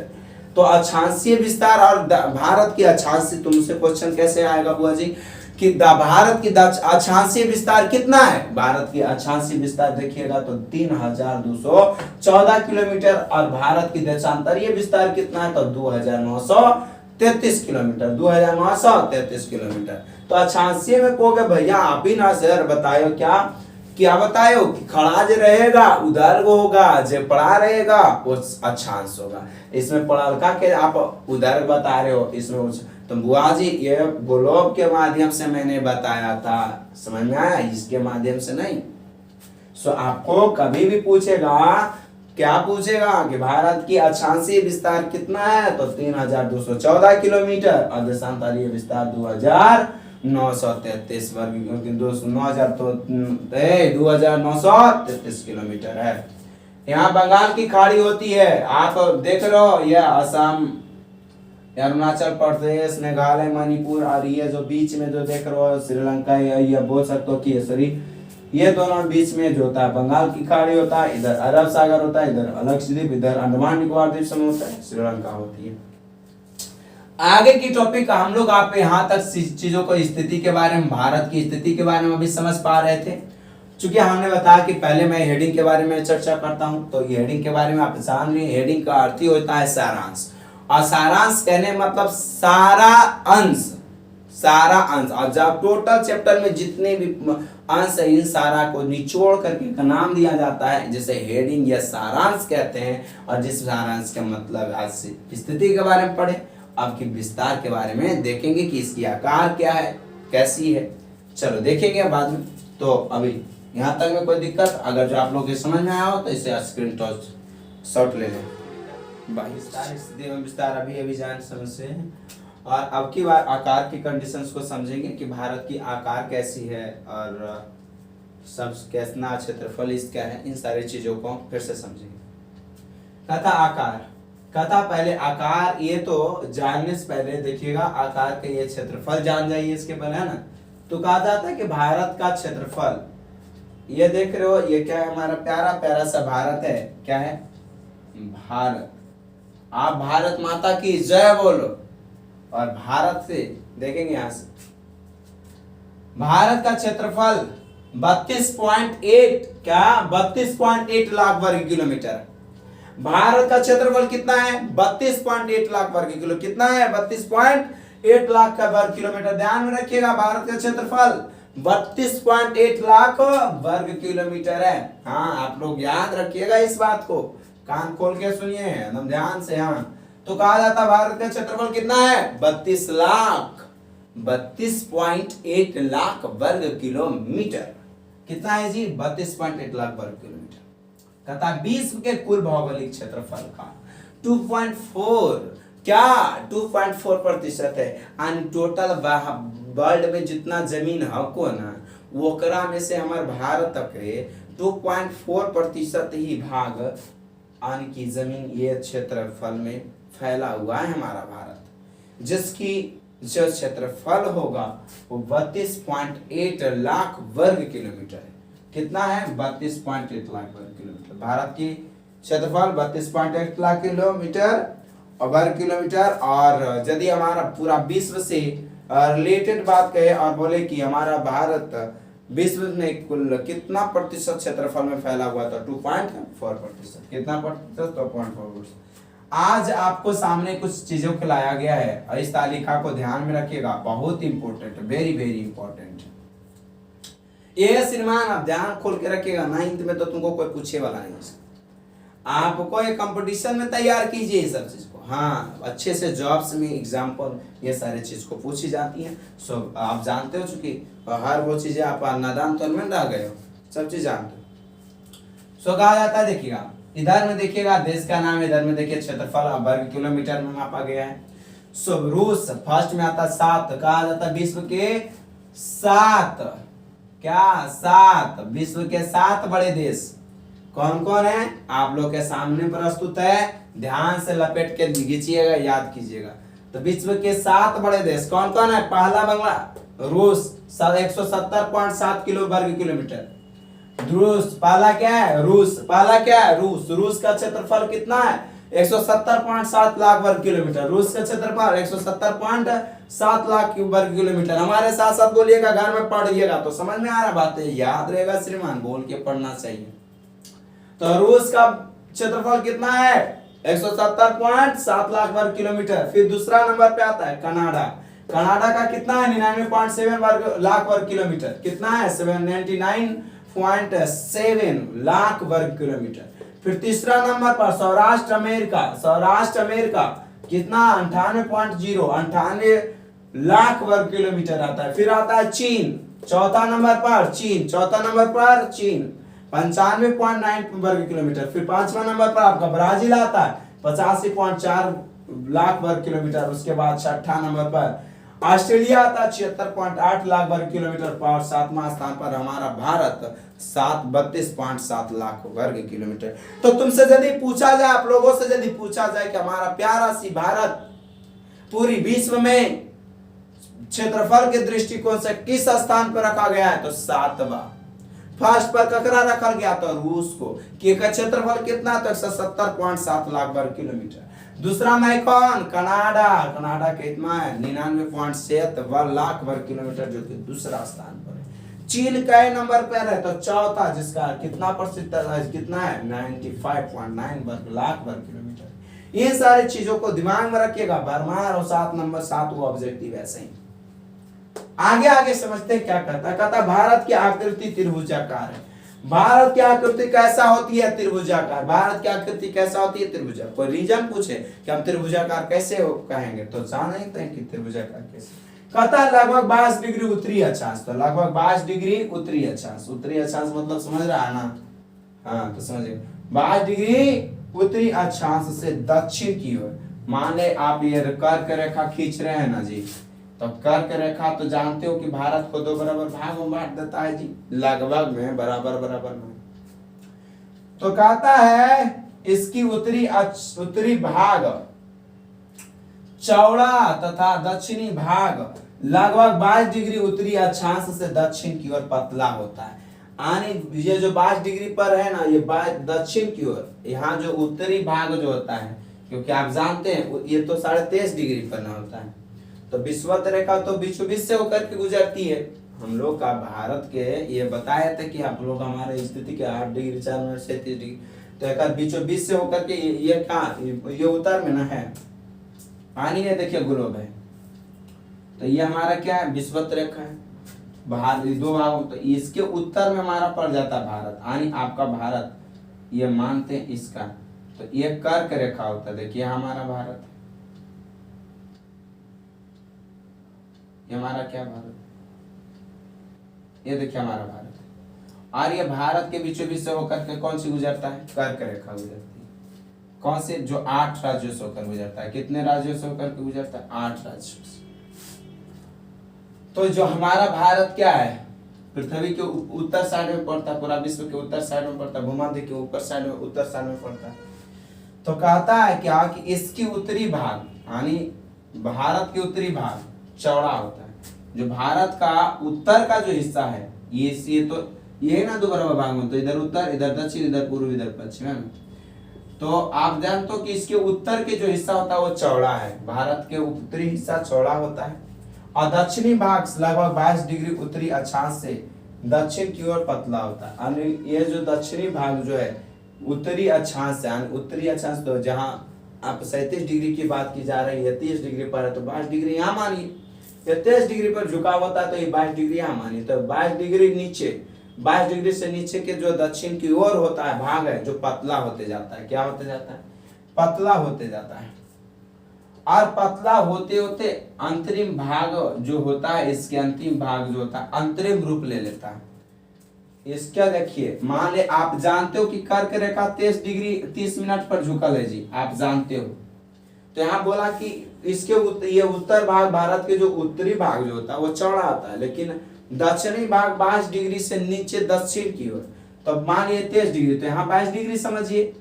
तो अक्षांशीय विस्तार और भारत की अक्षांशीय, तुमसे क्वेश्चन कैसे आएगा बुआ जी कि भारत की अक्षांशीय विस्तार कितना है। भारत की अक्षांशीय विस्तार देखिएगा तो 3214 किलोमीटर और भारत की देशांतरीय विस्तार कितना है तो 2933 किलोमीटर 2933 किलोमीटर। तो अक्षांशीय में कहोगे भैया आप ही ना सर बतायो क्या बतायो कि खड़ा जो रहेगा उधर वो होगा, जो पड़ा रहेगा वो अक्षांश होगा। इसमें पढ़ा के आप उधर बता रहे हो, इसमें तो बुआ जी ये ग्लोब के माध्यम से मैंने बताया था, समझ में आया, इसके माध्यम से नहीं। सो आपको कभी भी पूछेगा, क्या पूछेगा कि भारत की अक्षांशीय विस्तार कितना है तो 3214 किलोमीटर और देशांतरीय विस्तार 2933 वर्ग 2933 किलोमीटर है। यहाँ बंगाल की खाड़ी होती है, आप देख रहे हो, यह असम, अरुणाचल प्रदेश, मेघालय, मणिपुर और ये जो बीच में जो देख रहे हो श्रीलंका, ये बोल सकते हो कि ये दोनों बीच में जो होता है बंगाल की खाड़ी होता है, इधर अरब सागर होता है, इधर लक्षद्वीप, इधर अंडमान निकोबार द्वीप समूह होता है, श्रीलंका होती है। आगे की टॉपिक हम लोग आप यहाँ तक चीजों को स्थिति के बारे में, भारत की स्थिति के बारे में भी समझ पा रहे थे। चूंकि हमने बताया कि पहले मैं हेडिंग के बारे में चर्चा करता हूं, तो ये हेडिंग के बारे में आप जान लीजिए। हेडिंग का अर्थ ही होता है सारांश, और सारांश कहने मतलब सारा अंश, और जब टोटल चैप्टर में जितने भी अंश है इन सारा को निचोड़ करके एक नाम दिया जाता है, जैसे हेडिंग या सारांश कहते हैं। और जिस सारांश का मतलब आज से स्थिति के बारे में पढ़े, अब की विस्तार के बारे में देखेंगे कि इसकी आकार क्या है, कैसी है, चलो देखेंगे बाद में। तो अभी यहाँ तक में कोई दिक्कत, अगर जो आप लोग के समझ में आया हो तो इसे स्क्रीन शॉट ले लें। स्थिति में विस्तार अभी जान समझते हैं। और अब की बार आकार की कंडीशंस को समझेंगे कि भारत की आकार कैसी है और सब कैसा क्षेत्रफल इसका है, इन सारी चीजों को फिर से समझेंगे। कथा आकार, कथा पहले आकार, ये तो जानने से पहले देखिएगा आकार के ये क्षेत्रफल जान जाइए इसके पहले, है ना। तो कहा जाता है कि भारत का क्षेत्रफल, ये देख रहे हो ये क्या है, हमारा प्यारा प्यारा सा भारत है, क्या है भारत। आप भारत माता की जय बोलो। और भारत से देखेंगे यहां से भारत का क्षेत्रफल 32.8 क्या 32.8 लाख वर्ग किलोमीटर। भारत का क्षेत्रफल कितना है 32.8 लाख वर्ग किलो, कितना है 32.8 लाख का वर्ग किलोमीटर। ध्यान में रखिएगा भारत का क्षेत्रफल 32.8 लाख वर्ग किलोमीटर है। हाँ आप लोग याद रखिएगा इस बात को, कान खोल के सुनिए एकदम ध्यान से। हाँ तो कहा जाता भारत का क्षेत्रफल कितना है 32.8 लाख वर्ग किलोमीटर। कितना है जी 32.8 लाख वर्ग किलोमीटर। कहता विश्व के कुल भौगोलिक क्षेत्रफल का 2.4 क्या 2.4% है। एंड टोटल वर्ल्ड में जितना जमीन हको ना वो में से हमारे भारत तक है 2.4% ही भाग आन की जमीन ये क्षेत्रफल में फैला हुआ है हमारा भारत, जिसकी जो क्षेत्रफल होगा वो 32.8 लाख वर्ग किलोमीटर है। कितना है 32.1 लाख वर्ग किलोमीटर। भारत की क्षेत्रफल 32.1 लाख किलोमीटर और वर्ग किलोमीटर। और यदि हमारा पूरा विश्व से रिलेटेड बात कहे और बोले कि हमारा भारत विश्व में कुल कितना प्रतिशत क्षेत्रफल में फैला हुआ था, 2.4%। कितना प्रतिशत? 2.4%। आज आपको सामने कुछ चीजों को लाया गया है और इस तालिका को ध्यान में रखिएगा, बहुत इंपॉर्टेंट, वेरी वेरी इंपॉर्टेंट। ये श्रीमान आप ध्यान खोल के रखिएगा, 9th में तो तुमको कोई पूछे वाला नहीं है। आपको एक कंपटीशन में तैयार कीजिए ये सब चीज को। हाँ, अच्छे से जॉब्स में एग्जाम्पल ये सारे चीज को पूछी जाती हैं। सो आप जानते हो, चूंकि हर वो चीजें आप नादान तो में रह गए हो, सब चीज जानते हो। सो कहा जाता है, देखिएगा इधर में देखिएगा देश का नाम, इधर में देखिए क्षेत्रफल वर्ग किलोमीटर में मापा गया है। सो रूस फर्स्ट में आता है 7, कहा जाता है विश्व के 7, क्या 7, विश्व के 7 बड़े देश कौन कौन है आप लोग के सामने प्रस्तुत है, ध्यान से लपेट के खींचिएगा, याद कीजिएगा। तो विश्व के 7 बड़े देश कौन कौन है? पहला बंगला रूस 170.7 किलो वर्ग किलोमीटर। रूस पहला क्या है? रूस पहला क्या है? रूस। रूस का क्षेत्रफल कितना है? 170.7 लाख वर्ग किलोमीटर। रूस का क्षेत्रफल 170.7 लाख वर्ग किलोमीटर। हमारे साथ साथ बोलिएगा, घर में पढ़िएगा तो समझ में आ रहा बात है, याद रहेगा श्रीमान, बोल के पढ़ना चाहिए। तो रूस का क्षेत्रफल कितना है? 170.7 लाख वर्ग किलोमीटर। फिर दूसरा नंबर पे आता है कनाडा। कनाडा का कितना है? 99.7 लाख वर्ग किलोमीटर। कितना है? 799.7 लाख वर्ग किलोमीटर। फिर तीसरा नंबर पर सौराष्ट्र अमेरिका। सौराष्ट्र अमेरिका कितना? 98.0 लाख वर्ग किलोमीटर आता है। फिर आता है चीन, चौथा नंबर पर चीन, चौथा नंबर पर चीन 95.9 वर्ग किलोमीटर। फिर पांचवा नंबर पर आपका ब्राजील आता है 85.4 लाख वर्ग किलोमीटर। उसके बाद छठा नंबर पर ऑस्ट्रेलिया आता है 76.8 लाख वर्ग किलोमीटर। और सातवां स्थान पर हमारा भारत 32.7 लाख वर्ग किलोमीटर। तो तुमसे यदि पूछा जाए, आप लोगों से यदि पूछा जाए कि हमारा प्यारा सी भारत पूरी विश्व में क्षेत्रफल के दृष्टिकोण से किस स्थान पर रखा गया है, तो 7वां। फर्स्ट पर ककरा रखा गया? तो रूस को, कि क्षेत्रफल कितना? तो 170.7 लाख वर्ग किलोमीटर। दूसरा में कौन? कनाडा। कनाडा कितना है? 99.7 लाख वर्ग किलोमीटर, जो कि दूसरा स्थान पर है। चीन कई नंबर पर है? तो चौथा, जिसका कितना प्रतिशत कितना है? 95.9 लाख वर्ग किलोमीटर। ये सारी चीजों को दिमाग में रखिएगा, भरमार और 7 नंबर 7 वो ऑब्जेक्टिव ऐसे ही। आगे आगे समझते हैं क्या कहता है। कहता भारत की आकृति त्रिभुजाकार है। भारत की आकृति कैसा होती है? त्रिभुजाकार। भारत की आकृति कैसा होती है? त्रिभुजाकार। कोई रीजन पूछे कि हम त्रिभुजाकार कैसे हो कहेंगे, तो जानते हैं कि त्रिभुजाकार कैसे। कहता है लगभग 22 डिग्री उत्तरी अक्षांश। तो लगभग 22 डिग्री उत्तरी अक्षांश। उत्तरी अक्षांश मतलब समझ रहा है ना? हाँ, तो समझिए 22 डिग्री उत्तरी अक्षांश से दक्षिण की ओर। मान ले आप ये कर्क रेखा खींच रहे हैं ना जी, तो कर्क रेखा तो जानते हो कि भारत को 2 बराबर भागों में बांट देता है जी, लगभग में, बराबर बराबर में। तो कहता है इसकी उत्तरी भाग चौड़ा तथा दक्षिणी भाग लगभग 22 डिग्री उत्तरी अक्षांश से दक्षिण की ओर पतला होता है। यानी ये जो 22 डिग्री पर है ना, ये दक्षिण की ओर, यहाँ जो उत्तरी भाग जो होता है, क्योंकि आप जानते हैं ये तो 23.5 डिग्री पर ना होता है, तो विषुवत रेखा तो बीचों बीच से होकर के गुजरती है। हम लोग का भारत के ये बताया था कि आप लोग हमारे स्थिति के 8 डिग्री 4 मिनट 37 डिग्री, तो एक बीचों बीच से होकर के ये कहाँ, ये उत्तर में ना है, पानी है, देखिए ग्लोब है, तो ये हमारा क्या है? विषुवत रेखा है। भारत 2 भागों, तो इसके उत्तर में हमारा पड़ जाता है भारत, यानी आपका भारत, ये मानते हैं इसका, तो ये कर्क रेखा होता है। देखिए हमारा भारत, ये हमारा क्या भारत, ये देखिए हमारा भारत, और ये भारत के बीचों बीच से होकर के कौन सी गुजरता है? कर्क रेखा गुजरती है। कौन से? जो 8 राज्यों से होकर गुजरता है। कितने राज्यों से होकर के गुजरता है? 8 राज्यों से। तो जो हमारा भारत क्या है? पृथ्वी के उत्तर साइड में पड़ता है, पूरा विश्व के उत्तर साइड में पड़ता है, भूमध्य के ऊपर साइड में, उत्तर साइड में पड़ता है। तो कहता है क्या कि इसकी उत्तरी भाग, यानी भारत के उत्तरी भाग चौड़ा होता है। जो भारत का उत्तर का जो हिस्सा है, ये तो ये है ना दो बराबर भाग में, तो इधर उत्तर, इधर दक्षिण, इधर पूर्व, इधर पश्चिम, है ना। तो आप जानते हो कि इसके उत्तर के जो हिस्सा होता है वो चौड़ा है, भारत के उत्तरी हिस्सा चौड़ा होता है, और दक्षिणी भाग लगभग 22 डिग्री उत्तरी अक्षांश से दक्षिण की ओर पतला होता है। यानी ये जो दक्षिणी भाग जो है उत्तरी अक्षांश से, यानी उत्तरी अक्षांश, तो जहां आप 37 डिग्री की बात की जा रही है, 30 डिग्री पर है, तो 22 डिग्री यहाँ मानिए, या 23 डिग्री पर झुका होता है तो ये 22 डिग्री यहाँ मानिए, तो 22 डिग्री नीचे, 22 डिग्री से नीचे के जो दक्षिण की ओर होता है भाग है, जो पतला होते जाता है, क्या होते जाता है, पतला होते जाता है। और पतला होते होते अंतरिम भाग जो होता है, इसके अंतिम भाग जो होता है अंतरिम रूप ले लेता है। इसका देखिए, मान ले आप जानते हो कि कर्क रेखा 23 डिग्री 30 मिनट पर झुकल है जी, आप जानते हो। तो यहाँ बोला कि इसके ये उत्तर भाग, भारत के जो उत्तरी भाग जो होता है वो चौड़ा होता है, लेकिन दक्षिणी भाग 22 डिग्री से नीचे दक्षिण की ओर, तो मान ये 23 डिग्री, तो यहाँ 22 डिग्री समझिए,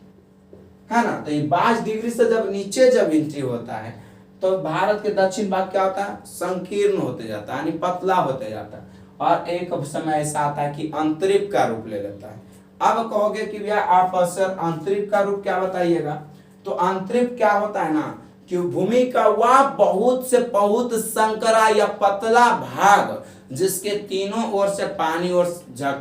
है ना। तो ये 22 डिग्री से जब नीचे जब एंट्री होता है तो भारत के दक्षिण भाग क्या होता है, संकीर्ण होते जाता है, यानी पतला होते जाता है, और एक समय ऐसा आता है कि अंतरिप का रूप ले लेता है। अब कहोगे कि भैया आप सर अंतरिप का रूप क्या बताइएगा, तो अंतरिप क्या होता है ना कि भूमि का वह बहुत से बहुत संकरा या पतला भाग जिसके तीनों ओर से पानी और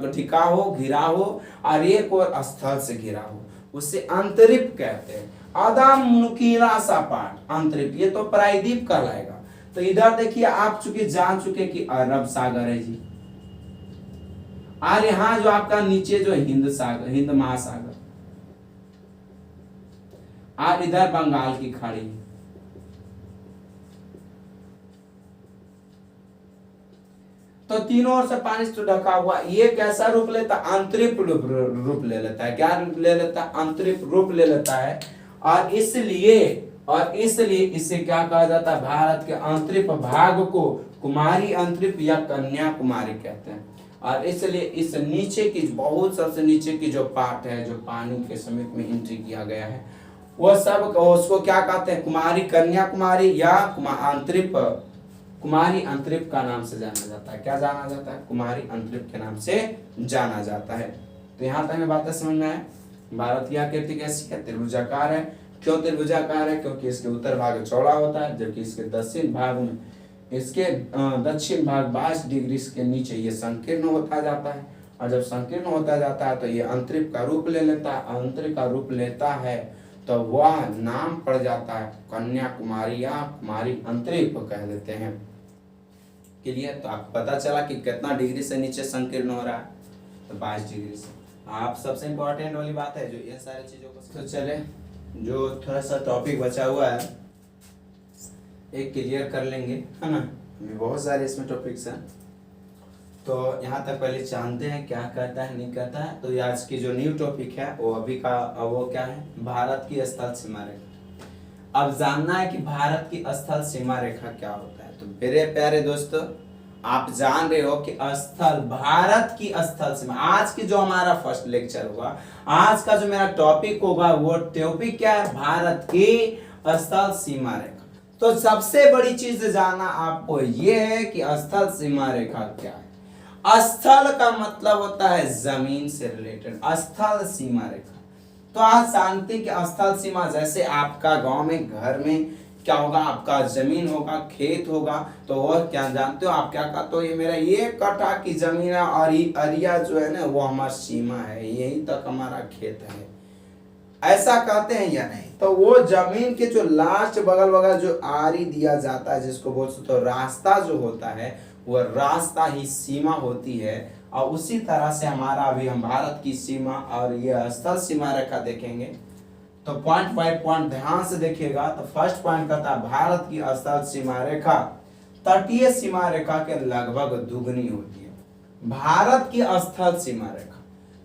ढका हो, घिरा हो, और एक ओर स्थल से घिरा हो, उसे अंतरिप कहते हैं। आदाम नुकीला सा पाठ अंतरिप, ये तो प्रायद्वीप कहलाएगा। तो इधर देखिए, आप चूंकि जान चुके कि अरब सागर है जी, और यहाँ जो आपका नीचे जो हिंद सागर, हिंद महासागर, और इधर बंगाल की खाड़ी, तो तीनों ओर से पानी से ढका हुआ, ये कैसा रूप लेता है, अंतरिप रूप ले लेता है। क्या रूप ले लेता है, अंतरिप रूप ले लेता है। और इसलिए इसे क्या कहा जाता है, भारत के अंतरिप भाग को कुमारी अंतरिप या कन्याकुमारी कहते हैं। और इसलिए इस नीचे की बहुत सबसे नीचे की जो पार्ट है, जो पानी के समीप में एंट्री किया गया है, वो सब उसको क्या कहते हैं, कुमारी, कन्याकुमारी या अंतरिप, कुमारी अंतरिप का नाम से जाना जाता है। क्या जाना जाता है, कुमारी अंतरिप के नाम से जाना जाता है। तो यहाँ तक बातें समझ में आए। भारत की आकृति कैसी है, त्रिभुजाकार है। क्यों त्रिभुजाकार है, क्योंकि इसके उत्तर भाग चौड़ा होता है, जबकि इसके दक्षिण भाग में, इसके दक्षिण भाग 22 डिग्री के नीचे ये संकीर्ण होता जाता है, और जब संकीर्ण होता जाता है तो ये अंतरिप का रूप ले लेता है। अंतरिप का रूप लेता है तो वह नाम पड़ जाता है कन्याकुमारी या कुमारी अंतरिप कह देते हैं। क्लियर। तो आपको पता चला कि कितना डिग्री से नीचे संकीर्ण हो रहा है, तो 22 डिग्री से। आप सबसे इम्पोर्टेंट वाली बात है जो ये सारी चीजों को, तो चले जो थोड़ा सा टॉपिक बचा हुआ है एक क्लियर कर लेंगे, है ना। अभी बहुत सारे इसमें टॉपिक्स हैं, तो यहाँ तक पहले जानते हैं क्या कहता है नहीं कहता है। तो आज की जो न्यू टॉपिक है वो अभी का वो क्या है, भारत की स्थल सीमा रेखा। अब जानना है कि भारत की स्थल सीमा रेखा क्या होता है। तो मेरे प्यारे दोस्तों, आप जान रहे हो कि स्थल, भारत की स्थल सीमा, आज की जो हमारा फर्स्ट लेक्चर हुआ, आज का जो मेरा टॉपिक होगा वो टॉपिक क्या है, भारत की स्थल सीमा रेखा। तो सबसे बड़ी चीज जानना आपको ये है कि स्थल सीमा रेखा क्या है। स्थल का मतलब होता है जमीन से रिलेटेड, स्थल सीमा रेखा। तो आज जानते हैं कि स्थल सीमा, जैसे आपका गांव में घर में क्या होगा, आपका जमीन होगा, खेत होगा, तो और क्या जानते हो आप क्या कहते हो, ये मेरा ये कट्ठा की जमीन है और ये एरिया जो है ना वो हमारा सीमा है, यहीं तक हमारा खेत है, ऐसा कहते हैं या नहीं। तो वो जमीन के जो लास्ट बगल बगल जो आरी दिया जाता है, जिसको बोलते तो रास्ता जो होता है, वो रास्ता ही सीमा होती है। और उसी तरह से हमारा अभी हम भारत की सीमा और ये स्थल सीमा रेखा देखेंगे। तो पॉइंट बाय पॉइंट ध्यान से देखिएगा। तो फर्स्ट पॉइंट कहता है भारत की स्थल सीमा रेखा तटीय सीमा रेखा के लगभग दुगनी होती है। भारत की स्थल सीमा रेखा,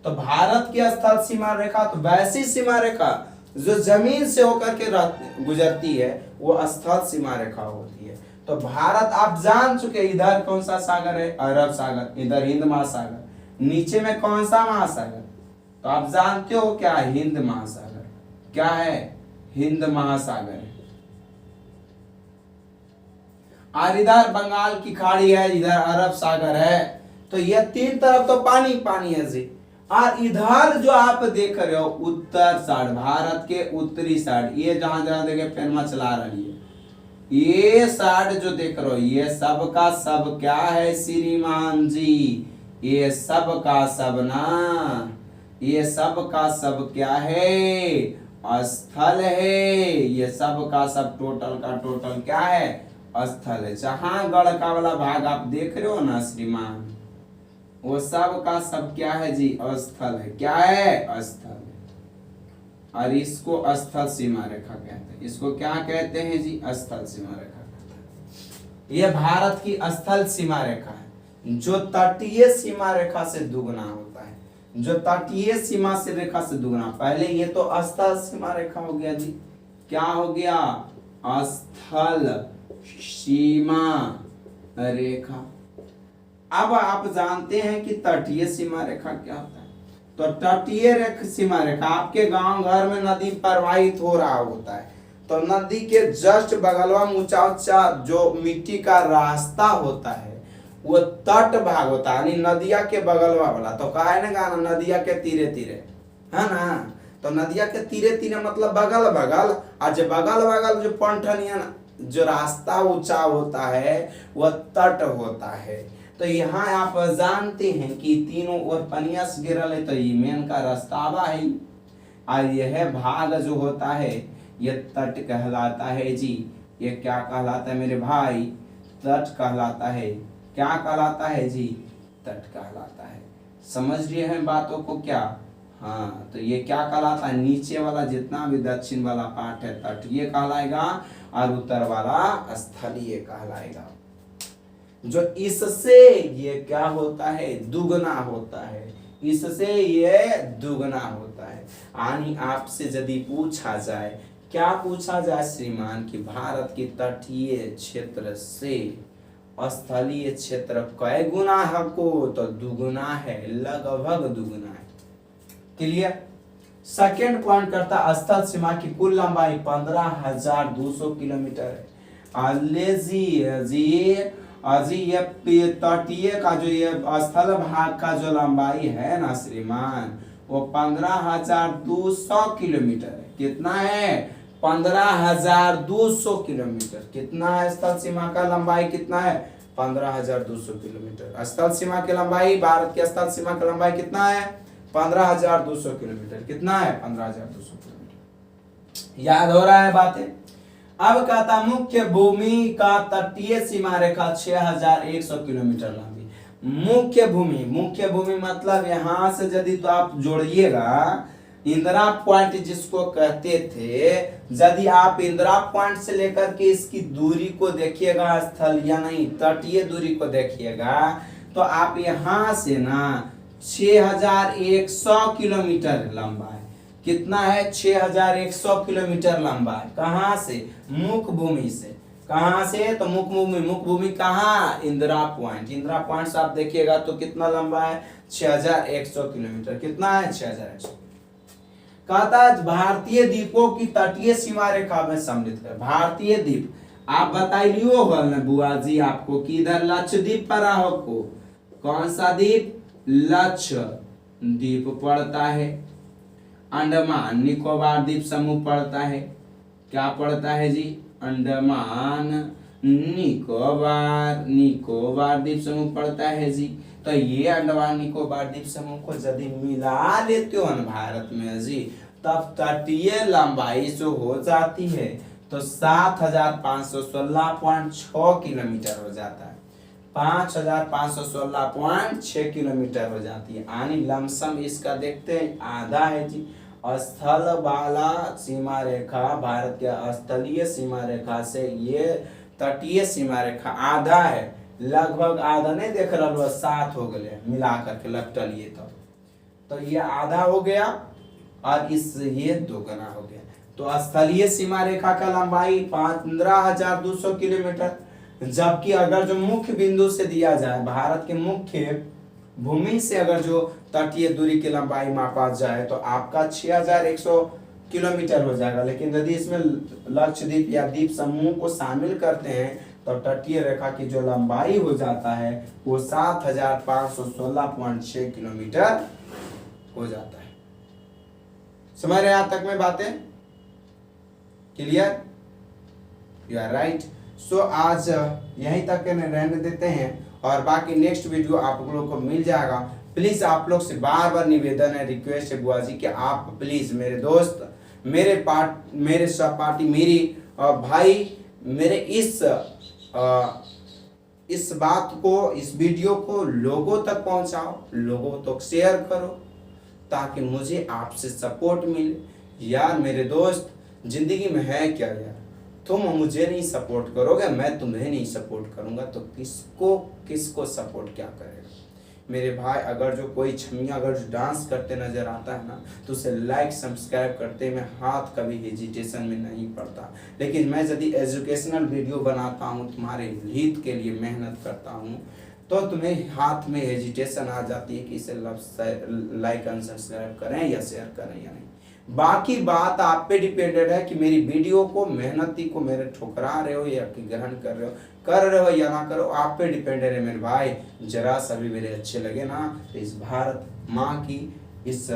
तो भारत की स्थल सीमा रेखा तो वैसी सीमा रेखा जो जमीन से होकर के गुजरती है, वो स्थल सीमा रेखा होती है। तो भारत आप जान चुके, इधर कौन सा सागर है, अरब सागर, इधर हिंद महासागर, नीचे में कौन सा महासागर, तो आप जानते हो क्या, हिंद महासागर। क्या है, हिंद महासागर है। और इधर बंगाल की खाड़ी है, इधर अरब सागर है। तो ये तीन तरफ तो पानी पानी है जी। और इधर जो आप देख रहे हो उत्तर साइड, भारत के उत्तरी साइड, ये जहां जहां देखे पेनमा चला रही है, ये साइड जो देख रहे हो ये सब का सब क्या है श्रीमान जी, ये सब का सब ना, ये सब का सब क्या है स्थल है, ये सब का सब टोटल का टोटल क्या है स्थल है। जहां गढ़ का वाला भाग आप देख रहे हो ना श्रीमान, वो सब का सब क्या है जी स्थल है, क्या है स्थल है। और इसको स्थल सीमा रेखा कहते हैं, इसको क्या कहते हैं जी स्थल सीमा रेखा कहते हैं। ये भारत की स्थल सीमा रेखा है जो तटीय सीमा रेखा से दुगना होता है, जो तटीय सीमा से रेखा से दुगना। पहले ये तो स्थल सीमा रेखा हो गया जी, क्या हो गया स्थल सीमा रेखा। अब आप जानते हैं कि तटीय सीमा रेखा क्या होता है। तो तटीय सीमा रेखा आपके गांव घर में नदी प्रवाहित हो रहा होता है, तो नदी के जस्ट बगलवा में ऊंचा ऊंचा जो मिट्टी का रास्ता होता है वो तट भाग होता है, यानी नदिया के बगलवा वाला। तो कहा है ना गाना नदिया के तीरे तीरे, है ना। तो नदिया के तीरे तीरे मतलब बगल बगल, और जो बगल बगल जो पंठनिया जो रास्ता ऊंचा होता है वह तट होता है। तो यहाँ आप जानते हैं कि तीनों ओर पनिया से गिरल है, तो ये मेन का रास्तावा है। और यह भाग जो होता है यह तट कहलाता है जी। ये क्या कहलाता है मेरे भाई, तट कहलाता है। क्या कहलाता है जी, तट कहलाता है। समझ रहे हैं बातों को क्या। हाँ, तो ये क्या कहलाता है, नीचे वाला जितना भी दक्षिण वाला पार्ट है तटीय कहलाएगा, और उत्तर वाला स्थलीय कहलाएगा। जो इससे ये क्या होता है दुगना होता है, इससे ये दुगना होता है। यानी आपसे यदि पूछा जाए, क्या पूछा जाए श्रीमान कि भारत के तटीय क्षेत्र से स्थलीय क्षेत्र कै गुना है को, तो दुगुना है, लगभग दुगुना है। क्लियर। सेकेंड पॉइंट करता स्थल सीमा की कुल लंबाई 15,200 किलोमीटर है। जी ये तटीय का जो ये स्थल भाग का जो लंबाई है ना श्रीमान, वो 15,200 किलोमीटर है। कितना है 15,200 किलोमीटर। कितना है स्थल सीमा का लंबाई, कितना है 15,200 किलोमीटर। स्थल सीमा की लंबाई, भारत की स्थल सीमा की लंबाई कितना है 15,200 किलोमीटर। कितना है 15,200 किलोमीटर। याद हो रहा है बातें। अब कहता मुख्य भूमि का तटीय सीमा रेखा 6,100 किलोमीटर लंबी। मुख्य भूमि मतलब यहाँ से यदि तो आप जोड़िएगा इंदिरा पॉइंट जिसको कहते थे, यदि आप इंदिरा पॉइंट से लेकर के इसकी दूरी को देखिएगा, स्थल या नहीं तटीय दूरी को देखिएगा, तो आप यहाँ से ना 6,100 किलोमीटर लंबा है। कितना है 6,100 किलोमीटर लंबा है। कहाँ से, मुख्य भूमि से। कहाँ से, तो मुख्य भूमि कहाँ, इंदिरा पॉइंट। इंदिरा पॉइंट से आप देखिएगा तो कितना लंबा है 6,100 किलोमीटर। कितना है 6,100। कहता है भारतीय द्वीपों की तटीय सीमा रेखा में सम्मिलित कर। भारतीय द्वीप आप बताइलियो हो ना बुआ जी आपको कि इधर लक्षद्वीप पड़ा हो को, कौन सा द्वीप, लक्षद्वीप पड़ता है। अंडमान निकोबार द्वीप समूह पड़ता है। क्या पड़ता है जी, अंडमान निकोबार द्वीप समूह पड़ता है जी। तो ये अंडमान निकोबार द्वीप समूह को यदि मिला लेते हो ना भारत में जी, तब तटीय लंबाई जो हो जाती है तो 7,516.6 किलोमीटर हो जाता है। 5,516.6 किलोमीटर हो जाती है। यानी लमसम इसका देखते हैं आधा है जी। स्थल वाला सीमा रेखा भारत के स्थलीय सीमा रेखा से ये तटीय सीमा रेखा आधा है, लगभग आधा नहीं देख रहा हो, 7 हो गए मिला करके लपटल ये तो ये आधा हो गया और इस ये दोगुना हो गया। तो स्थलीय सीमा रेखा का लंबाई 15,200 किलोमीटर, जबकि अगर जो मुख्य बिंदु से दिया जाए भारत के मुख्य भूमि से अगर जो तटीय दूरी की लंबाई मापा जाए तो आपका 6,100 किलोमीटर हो जाएगा। लेकिन यदि इसमें लक्षद्वीप या द्वीप समूह को शामिल करते हैं तो तटीय रेखा की जो लंबाई हो जाता है वो 7516.6 किलोमीटर हो जाता है। समझ रहे यहाँ तक में बातें? Clear? You are right. So आज यहीं तक रहने देते हैं और बाकी नेक्स्ट वीडियो आप लोगों को मिल जाएगा। प्लीज आप लोग से बार बार निवेदन है, रिक्वेस्ट है बुआ जी कि आप प्लीज मेरे दोस्त, मेरे सहपाठी, मेरी भाई, मेरे इस बात को, इस वीडियो को लोगों तक पहुंचाओ, लोगों तक शेयर करो ताकि मुझे आपसे सपोर्ट मिले। यार मेरे दोस्त, जिंदगी में है क्या यार, तुम मुझे नहीं सपोर्ट करोगे, मैं तुम्हें नहीं सपोर्ट करूंगा तो किसको सपोर्ट क्या करेगा? मेरे भाई, अगर जो कोई छमिया अगर जो डांस करते नजर आता है ना तो उसे लाइक सब्सक्राइब करते में हाथ कभी हेजिटेशन में नहीं पड़ता। लेकिन मैं यदि एजुकेशनल वीडियो बनाता हूँ, तुम्हारे हित के लिए मेहनत करता हूँ, तो तुम्हें हाथ में हेजिटेशन आ जाती है कि इसे लाइक एंड सब्सक्राइब करें या शेयर करें या नहीं। बाकी बात आप पे डिपेंडेड है कि मेरी वीडियो को, मेहनती को मेरे ठुकरा रहे हो या कि ग्रहण कर रहे हो या ना करो, आप पे डिपेंडेड है मेरे भाई। जरा सा भी मेरे अच्छे लगे ना तो इस भारत माँ की इस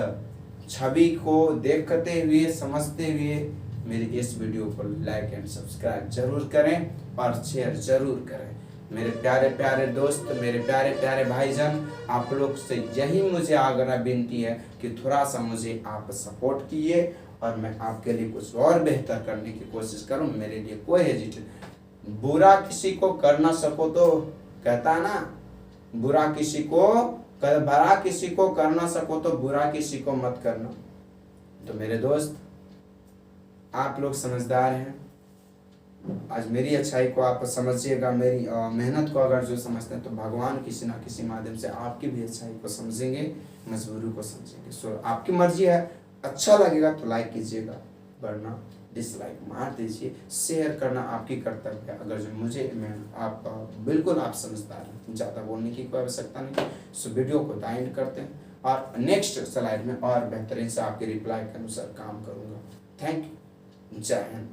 छवि को देखते हुए, समझते हुए मेरे इस वीडियो को लाइक एंड सब्सक्राइब जरूर करें और शेयर जरूर करें। मेरे प्यारे प्यारे दोस्त, मेरे प्यारे प्यारे भाईजान, आप लोग से यही मुझे आग्रह विनती है कि थोड़ा सा मुझे आप सपोर्ट कीजिए और मैं आपके लिए कुछ और बेहतर करने की कोशिश करूं। मेरे लिए कोई हेजिटेशन, बुरा किसी को कर ना सको तो कहता है ना, बुरा किसी को, भला किसी को कर ना सको तो बुरा किसी को मत करना। तो मेरे दोस्त, आप लोग समझदार हैं, आज मेरी अच्छाई को आप समझिएगा, मेरी मेहनत को अगर जो समझते हैं तो भगवान किसी ना किसी माध्यम से आपकी भी अच्छाई को समझेंगे, मजबूरी को समझेंगे। सो आपकी मर्जी है, अच्छा लगेगा तो लाइक कीजिएगा, वरना डिसलाइक मार दीजिए। शेयर करना आपकी कर्तव्य है। अगर जो आप बिल्कुल आप समझदार हैं, ज़्यादा बोलने की कोई आवश्यकता नहीं। सो वीडियो को एंड करते हैं और नेक्स्ट स्लाइड में और बेहतरीन से आपके रिप्लाई के अनुसार काम करूँगा। Thank you. जय हिंद।